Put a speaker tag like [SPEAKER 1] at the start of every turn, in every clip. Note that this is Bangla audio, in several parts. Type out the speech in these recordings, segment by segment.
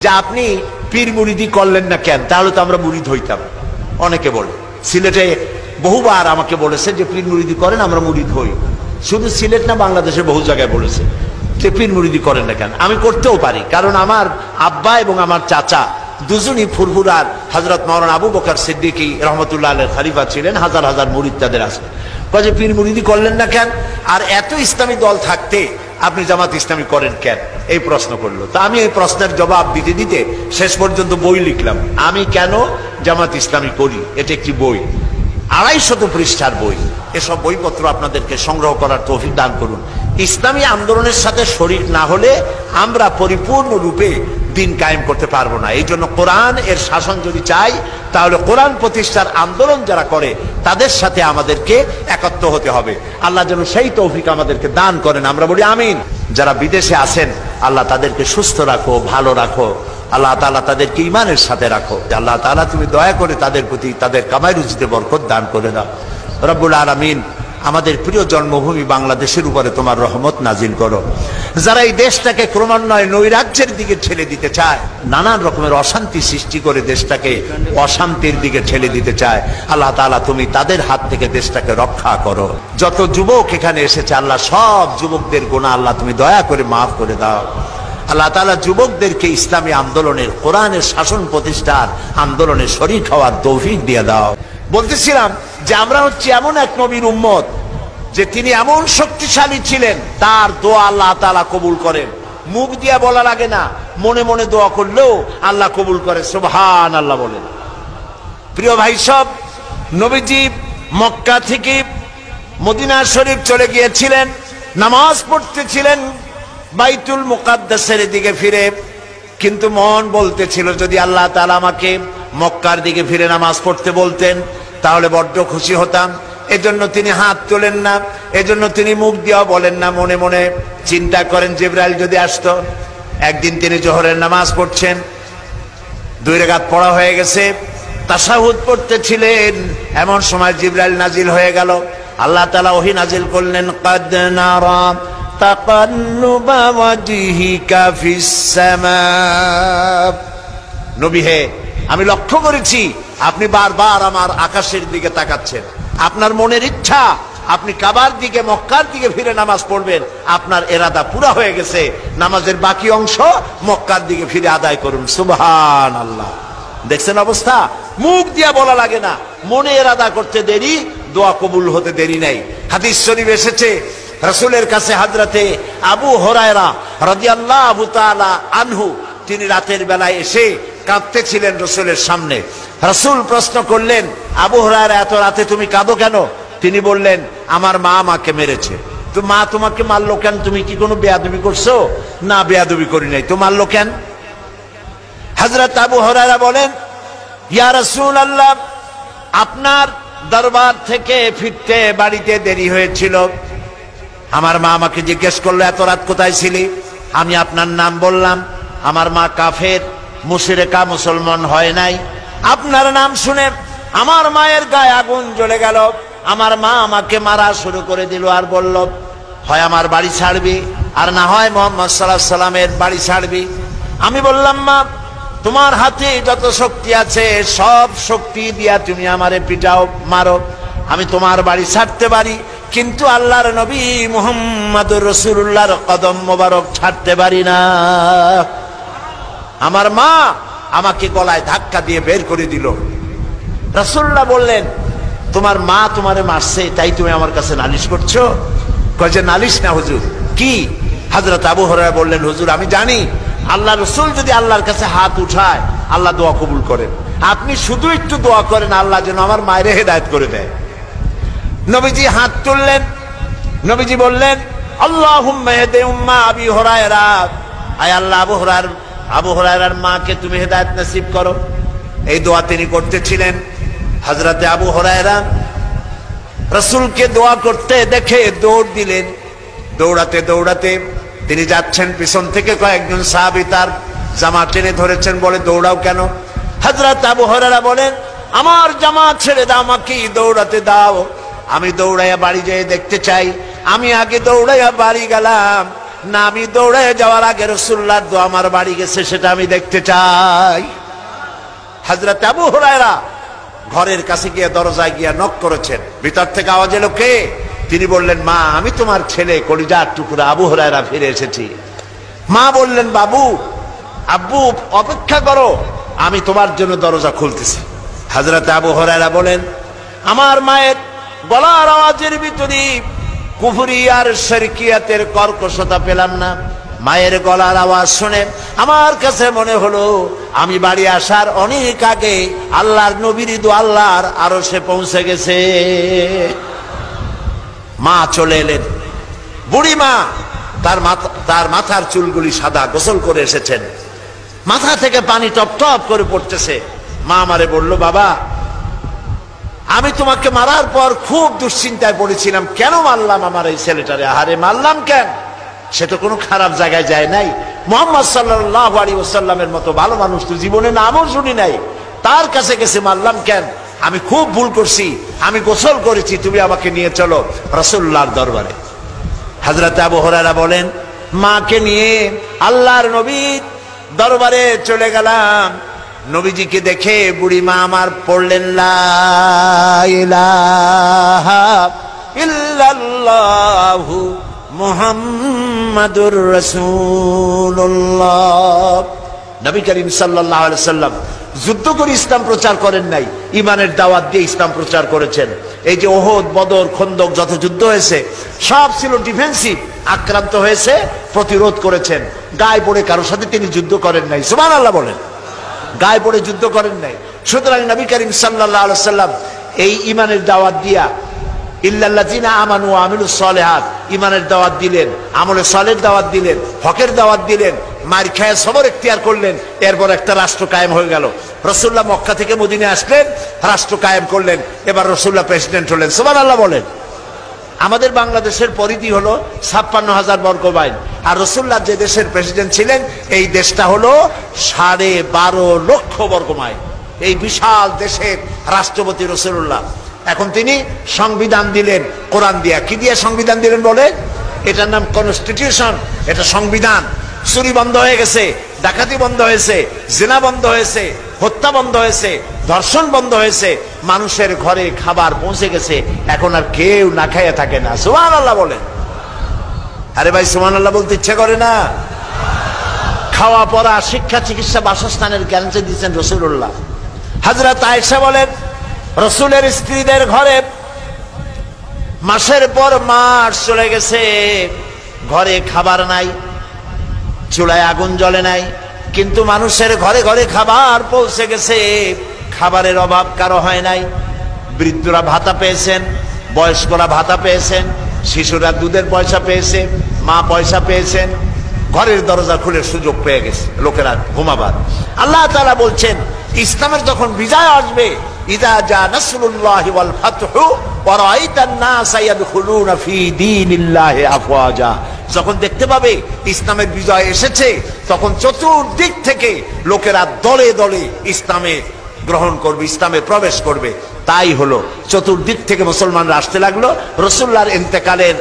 [SPEAKER 1] যে আপনি পীর মুরিদি করলেন না কেন, তাহলে তো আমরা মুরিদ হইতাম। অনেকে বলে, সিলেটে বহুবার আমাকে বলেছে যে পীর মুরিদি করেন, আমরা মুরিদ হই। শুধু সিলেট না, বাংলাদেশের বহু জায়গায় বলেছে যে পীর মুরিদি করেন না কেন। আমি করতেও পারি, কারণ আমার আব্বা এবং আমার চাচা দুজনই ফুরফুরার হযরত মাওলানা আবু বকর সিদ্দিকী রহমতুল্লাহ আলাইহির খলিফা ছিলেন। হাজার হাজার মুরিদ তাদের আছে। কয়ে পীর মুরিদি করলেন না কেন, আর এত ইসলামী দল থাকতে আপনি জামাত ইসলামী করেন কেন, এই প্রশ্ন করলো। তা আমি এই প্রশ্নের জবাব দিতে দিতে শেষ পর্যন্ত বই লিখলাম, আমি কেন জামাত ইসলামী করি। এটা একটি বই, 250 পৃষ্ঠার বই। এসব বইপত্র আপনাদেরকে সংগ্রহ করার তৌফিক দান করুন। ইসলামী আন্দোলনের সাথে শরীক না হলে আমরা পরিপূর্ণরূপে দিন কায়েম করতে পারবো না। এই জন্য কোরআন এর শাসন যদি চাই, তাহলে কোরআন প্রতিষ্ঠার আন্দোলন যারা করে তাদের সাথে আমাদেরকে একত্র হতে হবে। আল্লাহ যেন সেই তৌফিক আমাদেরকে দান করেন, আমরা বলি আমিন। যারা বিদেশে আছেন, আল্লাহ তাদেরকে সুস্থ রাখো, ভালো রাখো। আল্লাহ তাআলা তাদেরকে ঈমানের সাথে রাখো। আল্লাহ তাআলা তুমি দয়া করে তাদের প্রতি তাদের কামাই রুজিতে বরকত দান করে দাও। রব্বুল আলামিন, আমাদের প্রিয় জন্মভূমি বাংলাদেশের উপরে তোমার রহমত নাজিল করো। যারা এই দেশটাকে ক্রমান্বয়ে নৈরাজ্যের দিকে ঠেলে দিতে চায়, নানান রকমের অশান্তি সৃষ্টি করে দেশটাকে অশান্তির দিকে ঠেলে দিতে চায়, আল্লাহ তাআলা তুমি তাদের হাত থেকে দেশটাকে রক্ষা করো। যত যুবক এখানে এসেছে, আল্লাহ সব যুবকদের গুনাহ আল্লাহ তুমি দয়া করে মাফ করে দাও। আল্লাহ তাআলা যুবকদেরকে ইসলামী আন্দোলনের, কোরআনের শাসন প্রতিষ্ঠার আন্দোলনে শরীক হওয়ার তৌফিক দিয়ে দাও। বলতেছিলাম যে আমরা হচ্ছে এমন এক নবীর উম্মত যে তিনি এমন শক্তিশালী ছিলেন, তার দোয়া আল্লাহ তাআলা কবুল করেন। মুখ দিয়ে বলা লাগে না, মনে মনে দোয়া করলেও আল্লাহ কবুল করে। সুবহানাল্লাহ বলেন। প্রিয় ভাই সব, নবীজি মক্কা থেকে মদিনা শরীফ চলে গিয়েছিলেন, নামাজ পড়তেছিলেন বাইতুল মুকাদ্দাসের দিকে ফিরে, কিন্তু মন বলতেছিল যদি আল্লাহ তাআলা আমাকে মক্কার দিকে ফিরে নামাজ পড়তে বলতেন তাহলে বড্ড খুশি হতাম। এজন্য তিনি হাত তোলেন না, এজন্য তিনি মুখ দিয়েও বলেন না, মনে মনে চিন্তা করেন জিবরাইল যদি আসতো। একদিন তিনি জোহরের নামাজ পড়ছেন, 2 রাকাত পড়া হয়ে গেছে, তাশাহুদ পড়তেছিলেন, এমন সময় জিবরাইল নাজিল হয়ে গেল। আল্লাহ তাআলা ওহী নাজিল করলেন, কাদ নারা তাকাল্লুবা ওয়াজহিকা ফিস সামা। নবী হে, আমি লক্ষ্য করেছি আপনি বারবার আমার আকাশের দিকে তাকাচ্ছেন। আপনার মনের ইচ্ছা আপনি কাবার দিকে, মক্কার দিকে ফিরে নামাজ পড়বেন। আপনার এরাদা পুরা হয়ে গেছে, নামাজের বাকি অংশ মক্কার দিকে ফিরে আদায় করুন। সুবহানাল্লাহ। দেখছেন অবস্থা? মুখ দিয়া বলা লাগে না, মনে এরাদা করতে দেরি, দোয়া কবুল হতে দেরি নাই। হাদিস শরীফ এসেছে, রাসূলের কাছে হযরতে আবু হুরায়রা রাদিয়াল্লাহু তাআলা আনহু, তিনি রাতের বেলায় এসে কাঁদতেছিলেন রাসূলের সামনে। রাসূল প্রশ্ন করলেন, আবু হুরায়রা এত রাতে তুমি কাঁদো কেন? তিনি বললেন, আমার মা আমাকে মেরেছে। তো মা তোমাকে মারলো কেন? তুমি কি কোনো বেয়াদবি করছো? না, বেয়াদবি করি নাই। তো মারলো কেন? হযরত আবু হুরায়রা বলেন, ইয়া রাসূলুল্লাহ, আপনার দরবার থেকে ফিরতে বাড়িতে দেরি হয়েছিল। আমার মা আমাকে জিজ্ঞেস করলো, এত রাত কোথায় ছিলি? আমি আপনার নাম বললাম। আমার মা কাফের, মুশরিকা, মুসলমান হয় নাই। আপনার নাম শুনে আমার মায়ের গায়ে আগুন জ্বলে গেল। আমার মা আমাকে মারা শুরু করে দিল আর বলল, হয় আমার বাড়ি ছাড়বি, আর না হয় মুহাম্মদ সাল্লাল্লাহু আলাইহি সাল্লামের বাড়ি ছাড়বি। আমি বললাম, মা, তোমার হাতে যত শক্তি আছে সব শক্তি দিয়া তুমি আমারে পিটাও, মারো, আমি তোমার বাড়ি ছাড়তে পারি, কিন্তু আল্লাহর নবী মুহাম্মদুর রাসূলুল্লাহর কদম মোবারক ছাড়তে পারি না। আমার মা আমাকে গলায় ধাক্কা দিয়ে বের করে দিল। রাসূলুল্লাহ বললেন, তোমার মা তোমারে মারছে, তাই তুমি আমার কাছে নালিশ করছো? কয় যে নালিশ না হুজুর। কি? হযরত আবু হুরায়রা বললেন, হুজুর আমি জানি আল্লাহ রাসূল যদি আল্লাহর কাছে হাত উঠায় আল্লাহ দোয়া কবুল করেন। আপনি শুধু একটু দোয়া করেন আল্লাহ যেন আমার মায়ের হেদায়েত করে দেয়। নবীজি হাত তুললেন, নবীজি বললেন, আল্লাহুম্মা ইহদি উম্মা আবি হুরায়রা, আয় আল্লাহ আবু হুরায়রার মাকে তুমি হেদায়েত নসিব করো। এই দোয়া তিনি করতেছিলেন। হযরতে আবু হুরায়রা রাসূলকে দোয়া করতে দেখে দৌড় দিলেন। দৌড়াতে দৌড়াতে তিনি যাচ্ছেন, পিছন থেকে কয়েকজন সাহাবী তার জামা টেনে ধরেছেন, বলে দৌড়াও কেন? হযরত আবু হুরায়রা বলেন, আমার জামা ছেড়ে দাও, আমাকে দৌড়াতে দাও, আমি দৌড়াইয়া বাড়ি যেয়ে দেখতে চাই। আমি আগে দৌড়াইয়া বাড়ি গেলাম, না আমি দৌড়ে যাওয়ার আগে রাসূলুল্লাহর দোয়া আমার বাড়ি গেছে সেটা আমি দেখতে চাই। হযরত আবু হুরায়রা ঘরের কাছে গিয়ে দরজায় গিয়ে নক করেছেন। ভিতর থেকে আওয়াজ এলো, কে? তিনি বললেন, মা, আমি তোমার ছেলে কলিজার টুকরা আবু হুরায়রা ফিরে এসেছি। মা বললেন, বাবু, আব্বু, অপেক্ষা করো, আমি তোমার জন্য দরজা খুলতেছি। হযরত আবু হুরায়রা বলেন, আমার মায়ের গলার আওয়াজের ভিতরে কুফরি আর শিরকিয়াতের কর্কশতা পেলাম না। মায়ের গলার আওয়াজ শুনে আমার কাছে মনে হলো আমি বাড়ি আসার অনেক আগে আল্লাহর নবীর দোয়া আল্লাহর আরশে পৌঁছে গেছে। মা চলে এলেন। বুড়ি মা তার মাথার চুলগুলি সাদা, গোসল করে এসেছেন, মাথা থেকে পানি টপ টপ করে পড়তেছে। মা আমারে বলল, বাবা, আমি তোমাকে মারার পর খুব দুশ্চিন্তায় পড়েছিলাম, কেন মারলাম আমার এই ছেলেটারে? আহারে, মারলাম কেন? সে তো কোনো খারাপ জায়গায় যায় নাই। মুহাম্মদ সাল্লাল্লাহু আলাইহি ওয়াসাল্লামের মতো ভালো মানুষ তো জীবনে নামও শুনি নাই, তার কাছে গেছে মারলাম কেন? আমি খুব ভুল করছি, আমি গোসল করেছি, তুমি আমাকে নিয়ে চলো রাসূলুল্লাহর দরবারে। হযরত আবু হুরায়রা বলেন, মাকে নিয়ে আল্লাহর নবীর দরবারে চলে গেলাম। নবীজিকে দেখে বুড়ি মা আমার পড়লেন, লা ইলাহা ইল্লাল্লাহু মুহাম্মাদুর রাসূলুল্লাহ। নবী করিম সাল্লাল্লাহু আলাইহি ওয়াসাল্লাম যুদ্ধ করে ইসলাম প্রচার করেন নাই, ইমানের দাওয়াত দিয়ে ইসলাম প্রচার করেছেন। এই যে ওহদ, বদর, খন্দক যত যুদ্ধ হয়েছে সব ছিল ডিফেন্সিভ, আক্রান্ত হয়েছে, প্রতিরোধ করেছেন। গায়ে পড়ে কারোর সাথে তিনি যুদ্ধ করেন নাই। সুবহানাল্লাহ বলেন। গায়ে পড়ে যুদ্ধ করেন নাই। সুতরাং নবী করিম সাল্লাল্লাহু আলাইহি ওয়াসাল্লাম এই ইমানের দাওয়াত দিয়া ইল্লাল্লাযিনা আমানু ওয়া আমিলুস সালিহাত, ইমানের দাওয়াত দিলেন, আমলে সালের দাওয়াত দিলেন, হকের দাওয়াত দিলেন, মার খায় সবর ইখতিয়ার করলেন। এরপর একটা রাষ্ট্র কায়েম হয়ে গেল। রাসূলুল্লাহ মক্কা থেকে মদিনায় আসলেন, রাষ্ট্র কায়েম করলেন। এবার রাসূলুল্লাহ প্রেসিডেন্ট হলেন। সুবহানাল্লাহ বলেন। আমাদের বাংলাদেশের পরিধি হলো ৫৬,০০০ বর্গ মাইল, আর রাসূলুল্লাহ যে দেশের প্রেসিডেন্ট ছিলেন এই দেশটা হলো ১২.৫ লক্ষ বর্গ মাইল। এই বিশাল দেশের রাষ্ট্রপতি রাসূলুল্লাহ। এখন তিনি সংবিধান দিলেন কোরআন দিয়া। কি দিয়ে সংবিধান দিলেন বলে? এটার নাম কনস্টিটিউশন, এটা সংবিধান। চুরি বন্ধ হয়ে গেছে, ডাকাতি বন্ধ হয়েছে, জিনা বন্ধ হয়েছে, হত্যা বন্ধ হয়েছে, ধর্ষণ বন্ধ হয়েছে, মানুষের ঘরে খাবার পৌঁছে গেছে, এখন আর কেউ না খাইয়া থাকে না। সুবহানাল্লাহ বলেন। আরে ভাই, সুবহানাল্লাহ বলতে ইচ্ছা করে না? খাওয়া পড়া, শিক্ষা, চিকিৎসা, বাসস্থানের গ্যারান্টি দিচ্ছেন রাসূলুল্লাহ। হযরত আয়েশা বলেন, রাসূলের স্ত্রীদের ঘরে মাসের পর মাস চলে গেছে, ঘরে খাবার নাই, চুলায় আগুন জ্বলে নাই, কিন্তু মানুষের ঘরে ঘরে খাবার পৌঁছে গেছে, খাবারের অভাব কারো হয় নাই। বৃদ্ধরা ভাতা পেয়েছেন, বয়স্করা ভাতা পেয়েছেন, শিশুরা দুধের পয়সা পেয়েছে, মা পয়সা পেয়েছেন, ঘরের দরজা খুলে সুযোগ পেয়ে গেছে লোকেরা ঘুমাবার। আল্লাহ তাআলা বলছেন, ইসলামের যখন বিজয় আসবে, ইযা জা নাসরুল্লাহি ওয়াল ফাতহু ওয়া রাআইতান নাসা ইয়াদখুলুনা ফি দীনিল্লাহি আফওয়াজা, যখন দেখতে পাবে ইসলামের বিজয় এসেছে, তখন চতুর্দিক থেকে লোকেরা দলে দলে ইসলামে গ্রহণ করবে, ইসলামে প্রবেশ করবে। তাই হলো, চতুর্দিক থেকে মুসলমানরা আসতে লাগলো। রাসূলুল্লাহর ইন্তেকালের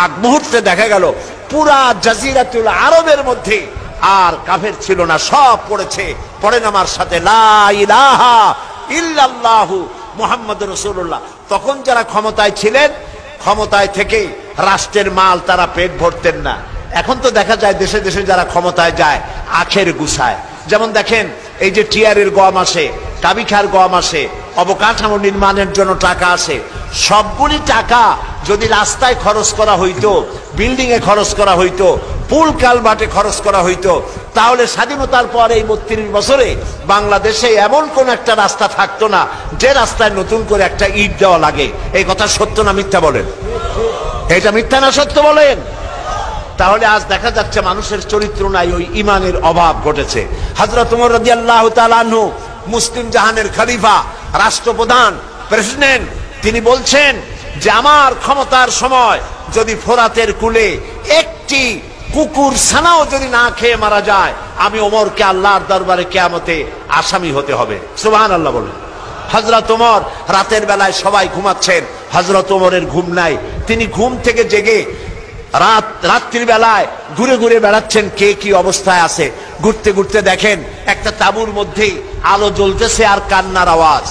[SPEAKER 1] আগ মুহূর্তে দেখা গেল পুরা জাজিরাতুল আরবের মধ্যে আর কাফের ছিল না, সব পড়েছে। পড়েন আমার সাথে, লা ইলাহা ইল্লাল্লাহু মুহাম্মাদুর রাসূলুল্লাহ। তখন যারা ক্ষমতায় ছিলেন, ক্ষমতায় থেকে রাষ্ট্রের মাল তারা পেট ভরতেন না। এখন তো দেখা যায় দেশে দেশে যারা ক্ষমতায় যায় আখের গুছায়। যেমন দেখেন, এই যে টিআরের গম আসে, কাবিখার গম আসে, অবকাঠামো নির্মাণের জন্য টাকা আসে, সবগুলি টাকা যদি রাস্তায় খরচ করা হইতো, বিল্ডিং এ খরচ করা হইতো, পুল কালভার্টে খরচ করা হইতো, তাহলে স্বাধীনতার পর এই ৩২ বছরে বাংলাদেশে এমন কোন একটা রাস্তা থাকতো না যে রাস্তায় নতুন করে একটা ইট দেওয়া লাগে। এই কথা সত্য না মিথ্যা বলেন? এটা মিথ্যা না সত্য বলেন? তাহলে আজ দেখা যাচ্ছে মানুষের চরিত্র নাই, ওই ইমানের অভাব ঘটেছে। হযরত ওমর রাদিয়াল্লাহু তাআলা আনহু, মুসলিম জাহানের খলিফা, রাষ্ট্রপ্রধান, প্রেসিডেন্ট, তিনি বলছেন যে আমার ক্ষমতার সময় যদি ফোরাতের কূলে একটি কুকুর ছানাও যদি না খেয়ে মারা যায়, আমি ওমরকে আল্লাহর দরবারে কিয়ামতে আসামি হতে হবে। সুবহানাল্লাহ বলেন। হযরত ওমর রাতের বেলায় সবাই ঘুমাচ্ছেন, হযরত ওমরের ঘুম নাই। তিনি ঘুম থেকে জেগে রাত্রির বেলায় ঘুরে ঘুরে বেড়াচ্ছেন কে কি অবস্থায় আছে। ঘুরতে ঘুরতে দেখেন একটা তাঁবুর মধ্যেই আলো জ্বলতেছে আর কান্নার আওয়াজ।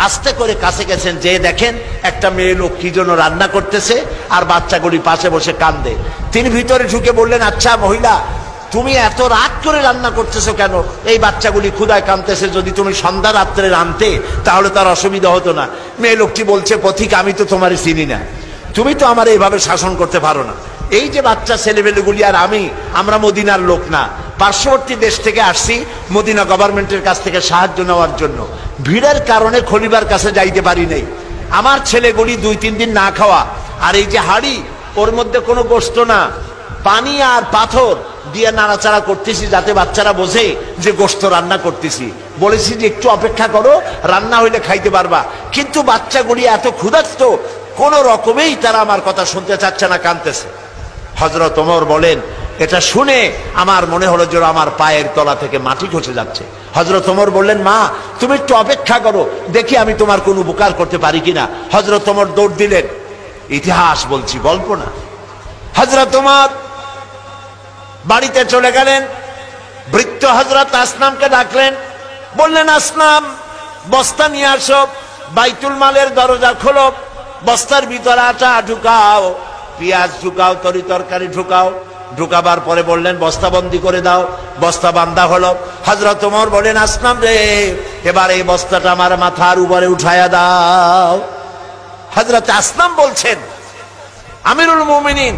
[SPEAKER 1] আস্তে করে কাছে গেছেন, যে দেখেন একটা মেয়ে লোক কি জন্য রান্না করতেছে আর বাচ্চাগুলি পাশে বসে কান্দে। তিনি ভিতরে ঢুকে বললেন, আচ্ছা মহিলা, তুমি এত রাত করে রান্না করতেছো কেন? এই বাচ্চাগুলি ক্ষুধায় কাঁদতেছে, যদি তুমি সন্ধ্যা রাত্রে রাঁধতে তাহলে তার অসুবিধা হতো না। মেয়ে লোকটি বলছে, পথিক আমি তো তোমারে চিনি না, তুমি তো আমার এইভাবে শাসন করতে পারো না। এই যে বাচ্চা ছেলেমেয়েগুলি আর আমরা মদিনার লোক না, পার্শ্ববর্তী দেশ থেকে আসছি মদিনা গভর্নমেন্টের কাছ থেকে সাহায্য নেওয়ার জন্য। ভিড়ের কারণে খলিফার কাছে যাইতে পারি নাই। আমার ছেলেগুলি 2-3 দিন না খাওয়া, আর এই যে হাড়ি, ওর মধ্যে কোনো গোশত না, পানি আর পাথর দিয়ে নাড়াচাড়া করতেছি যাতে বাচ্চারা বোঝে যে গোশত রান্না করতেছি। বলেছি যে একটু অপেক্ষা করো, রান্না হইলে খাইতে পারবা। কিন্তু বাচ্চাগুলি এত ক্ষুধার্ত, কোন রকমেই তারা আমার কথা শুনতে চাচ্ছে না, কাঁদতেছে। হযরত ওমর বলেন, এটা শুনে আমার মনে হলো যে আমার পায়ের তলা থেকে মাটি খসে যাচ্ছে। হযরত ওমর বললেন, মা তুমি একটু অপেক্ষা করো, দেখি আমি তোমার কোন উপকার করতে পারি কিনা। হযরত ওমর দৌড় দিলেন। ইতিহাস বলছি, গল্প না। হযরত ওমর বাড়িতে চলে গেলেন। বৃদ্ধ হযরত আসলামকে ডাকলেন, বললেন, আসলাম বস্তা নিয়ে আসো, বাইতুল মালের দরজা খোলো, বস্তার ভিতরে আটা ঢুকাও, পেঁয়াজ ঢুকাও, তরি তরকারি ঢুকাও। ঢুকাবার পরে বললেন, বস্তা বন্দি করে দাও। বস্তা বান্ধা হলো। হযরত ওমর বলেন, আসলাম রে, এবার এই বস্তাটা আমার মাথার উপরে উঠায়া দাও। হযরত আসলাম বলছেন, আমিরুল মুমিনিন,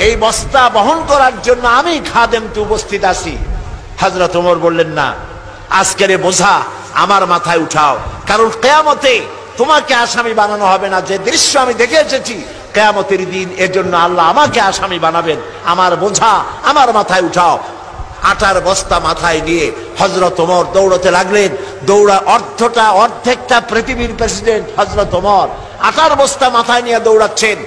[SPEAKER 1] এই বস্তা বহন করার জন্য আমি খাদেম তো উপস্থিত আছি। হযরত ওমর বললেন, না, আজকের বোঝা আমার মাথায় উঠাও, কারণ কিয়ামতে তোমাকে আসামি বানানো হবে না। যে দৃশ্য আমি দেখে এসেছি কিয়ামতের দিন, এজন্য আল্লাহ আমাকে আসামি বানাবেন। আমার বোঝা আমার মাথায় উঠাও। আটার বস্তা মাথায় নিয়ে হযরত ওমর দৌড়তে লাগলেন। অর্ধেকটা পৃথিবীর প্রেসিডেন্ট হযরত ওমর আটার বস্তা মাথায় নিয়ে দৌড়াচ্ছেন।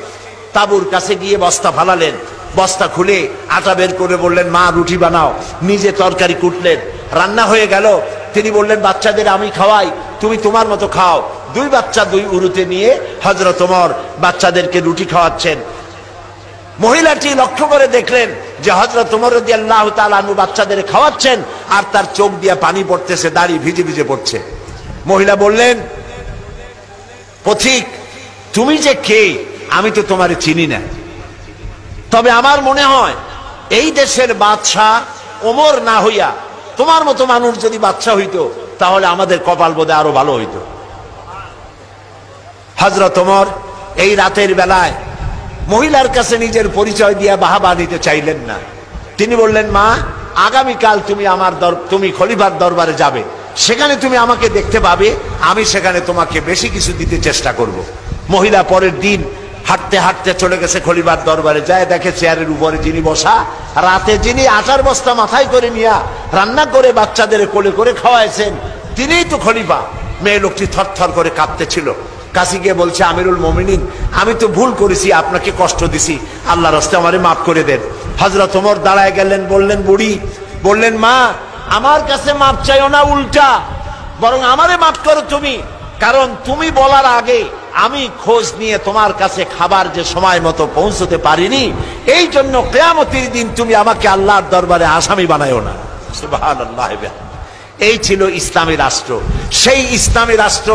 [SPEAKER 1] তাঁবুর কাছে গিয়ে বস্তা ফালালেন। বস্তা খুলে আটা বের করে বললেন, মা রুটি বানাও। নিজে তরকারি কুটলেন। রান্না হয়ে গেল। তিনি বললেন, বাচ্চাদের আমি খাওয়াই, তুমি তোমার মতো খাও। 2 বাচ্চা 2 উরুতে নিয়ে হযরত ওমর বাচ্চাদেরকে রুটি খাওয়াচ্ছেন। মহিলাটি লক্ষ্য করে দেখলেন যে হযরত ওমর রাদিয়াল্লাহু তাআলা আনহু বাচ্চাদের খাওয়াচ্ছেন আর তার চোখ দিয়ে পানি পড়তেছে, দাড়ি ভিজে ভিজে পড়ছে। মহিলা বললেন, পথিক তুমি যে কে আমি তো তোমারে চিনি না, তবে আমার মনে হয় এই দেশের বাদশাহ ওমর না হইয়া তোমার মতো মানুষ যদি বাদশাহ হইতো তাহলে আমাদের কপাল বোধহয় আরো ভালো হইতো। হযরত ওমর এই রাতের বেলায় মহিলার কাছে নিজের পরিচয় দিয়ে বাহাবা নিতে চাইলেন না। তিনি বললেন, মা আগামীকাল তুমি খলিফার দরবারে যাবে, সেখানে তুমি আমাকে দেখতে পাবে, আমি সেখানে তোমাকে বেশি কিছু দিতে চেষ্টা করব। মহিলা পরের দিন হাঁটতে হাঁটতে চলে গেছে খলিফার দরবারে। যায় দেখে চেয়ারের উপরে যিনি বসা, রাতে যিনি আটার বস্তা মাথায় করে নিয়ে রান্না করে বাচ্চাদের কোলে করে খাওয়াইছেন, তিনিই তো খলিফা। মেয়ে লোকটি থরথর করে কাঁপতেছিল। কাছে গিয়ে বলছে, আমিরুল মুমিনিন, আমি তো ভুল করেছি, আপনাকে কষ্ট দিছি, আল্লাহর রাস্তায় আমারে মাফ করে দেন। হযরত ওমর দাঁড়ায় গেলেন। বললেন, বুড়ি বললেন, মা আমার কাছে মাফ চাইও না, উল্টা বরং আমারে মাফ করো তুমি, কারণ তুমি বলার আগে আমি খোঁজ নিয়ে তোমার কাছে খাবার যে সময় মতো পৌঁছতে পারিনি, এই জন্য কিয়ামতের দিন তুমি আমাকে আল্লাহর দরবারে আসামি বানায়ো না। সুবহানাল্লাহ। এই ছিল ইসলামী রাষ্ট্র। সেই ইসলামী রাষ্ট্র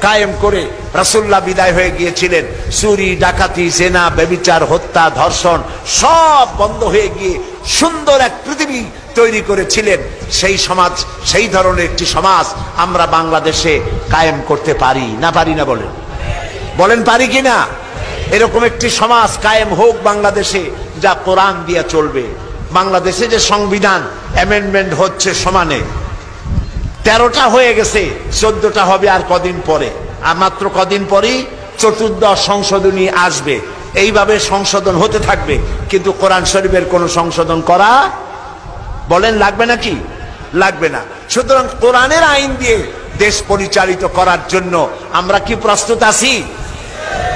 [SPEAKER 1] কায়েম করে রাসূলুল্লাহ বিদায় হয়ে গিয়েছিলেন। চুরি, ডাকাতি, জেনা, ব্যভিচার, হত্যা, ধর্ষণ সব বন্ধ হয়ে গিয়ে সুন্দর এক পৃথিবী তৈরি করেছিলেন। সেই সমাজ, সেই ধরনের একটি সমাজ আমরা বাংলাদেশে কায়েম করতে পারি না, পারি না? বলেন পারি কিনা? এরকম একটি সমাজ কায়েম হোক বাংলাদেশে, যা কোরআন দিয়ে চলবে। বাংলাদেশে যে সংবিধান অ্যামেন্ডমেন্ট হচ্ছে সমানে, 13টা হয়ে গেছে, 14টা হবে আর কদিন পরে, আর মাত্র কদিন পরেই 14th সংশোধনী আসবে। এইভাবে সংশোধন হতে থাকবে, কিন্তু কোরআন শরীফের কোন সংশোধন করা বলেন লাগবে নাকি? লাগবে না। সুতরাং কোরআনের আইন দিয়ে দেশ পরিচালিত করার জন্য আমরা কি প্রস্তুত আছি?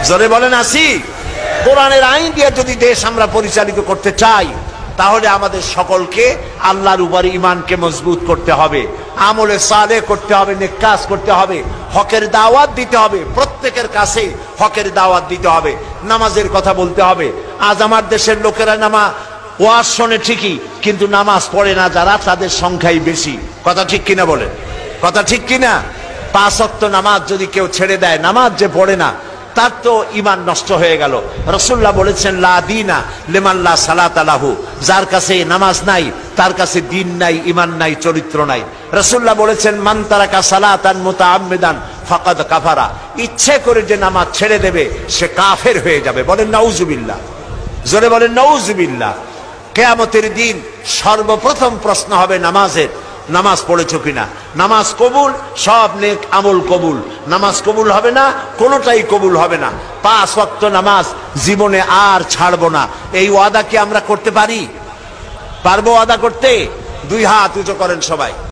[SPEAKER 1] জোরে বলেন আছি? কোরআনের আইন দিয়ে যদি দেশ আমরা পরিচালিত করতে চাই, তাহলে আমাদের সকলকে আল্লাহর উপর ঈমানকে মজবুত করতে হবে, আমলে সালেহ করতে হবে, নেক কাজ করতে হবে, হকের দাওয়াত দিতে হবে, প্রত্যেকের কাছে হকের দাওয়াত দিতে হবে, নামাজের কথা বলতে হবে, আজ আমার দেশের লোকেরা ওয়াজ শোনে ঠিকই, কিন্তু নামাজ পড়ে না যারা, তাদের সংখ্যাই বেশি। কথা ঠিক কিনা বলেন? কথা ঠিক কিনা? 5 ওয়াক্ত নামাজ যদি কেউ ছেড়ে দেয়, নামাজ যে পড়ে না, তার তো ঈমান নষ্ট হয়ে গেল। রাসূলুল্লাহ বলেছেন লা দীনা লিমান লা সালাতা লাহু, যার কাছে নামাজ নাই তার কাছে দ্বীন নাই, ঈমান নাই, চরিত্র নাই। রাসূলুল্লাহ বলেছেন মান তারাকা সালাতান মুতাআম্মিদান ফাকাদ কাফারা, ইচ্ছে করে যে নামাজ ছেড়ে দেবে সে কাফের হয়ে যাবে। বলেন নাউজুবিল্লাহ, জোরে বলেন নাউজুবিল্লাহ। কিয়ামতের দিন সর্বপ্রথম প্রশ্ন হবে নামাজের, নামাজ পড়েছো কিনা। নামাজ কবুল, সব নেক আমল কবুল। নামাজ কবুল হবে না, কোনোটাই কবুল হবে না। 5 ওয়াক্ত নামাজ জীবনে আর ছাড়বো না, এই ওয়াদা কি আমরা করতে পারি? পারবো ওয়াদা করতে? 2 হাত উঁচু করেন সবাই।